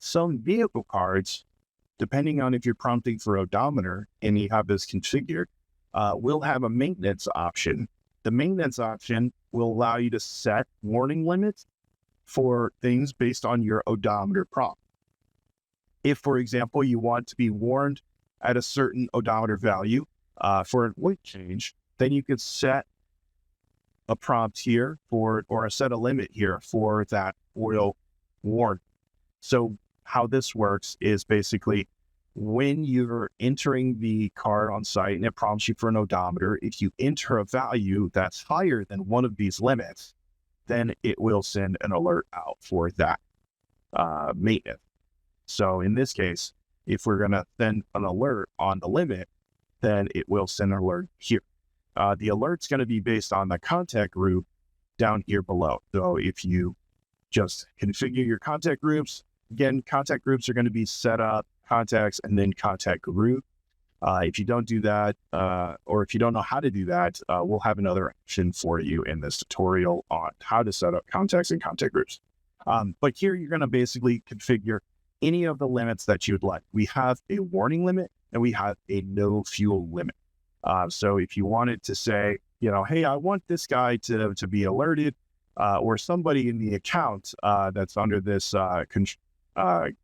Some vehicle cards, depending on if you're prompting for odometer and you have this configured, will have a maintenance option. The maintenance option will allow you to set warning limits for things based on your odometer prompt. If, for example, you want to be warned at a certain odometer value for an oil change, then you could set a prompt here for, or set a limit here for that oil warning. So how this works is basically when you're entering the card on site and it prompts you for an odometer, if you enter a value that's higher than one of these limits, then it will send an alert out for that maintenance. So in this case, if we're going to send an alert on the limit, then it will send an alert here. The alert's going to be based on the contact group down here below. So if you just configure your contact groups, again, contact groups are going to be set up, contacts, and then contact group. If you don't do that, or if you don't know how to do that, we'll have another option for you in this tutorial on how to set up contacts and contact groups. But here you're going to basically configure any of the limits that you'd like. We have a warning limit and we have a no fuel limit. So if you wanted to say, hey, I want this guy to be alerted, or somebody in the account that's under this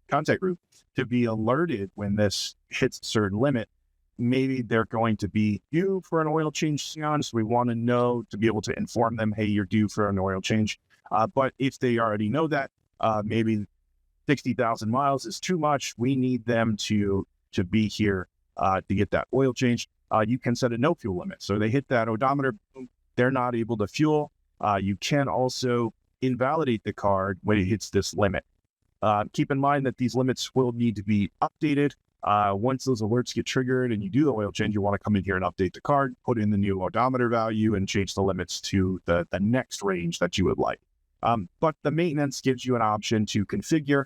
contact group to be alerted when this hits a certain limit, maybe they're going to be due for an oil change soon. So we want to know to be able to inform them, hey, you're due for an oil change. But if they already know that, maybe 60,000 miles is too much, we need them to be here to get that oil change. You can set a no fuel limit. So they hit that odometer, boom, they're not able to fuel. You can also invalidate the card when it hits this limit. Keep in mind that these limits will need to be updated. Once those alerts get triggered and you do the oil change, you want to come in here and update the card, put in the new odometer value, and change the limits to the next range that you would like. But the maintenance gives you an option to configure,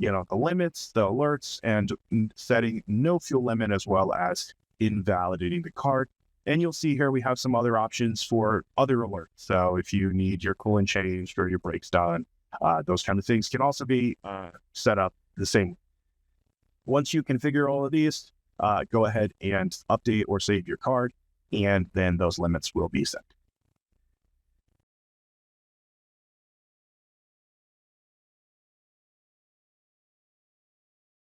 the limits, the alerts, and setting no fuel limit, as well as invalidating the card. And you'll see here we have some other options for other alerts. So if you need your coolant changed or your brakes done, those kind of things can also be set up the same. Once you configure all of these, go ahead and update or save your card, and then those limits will be set.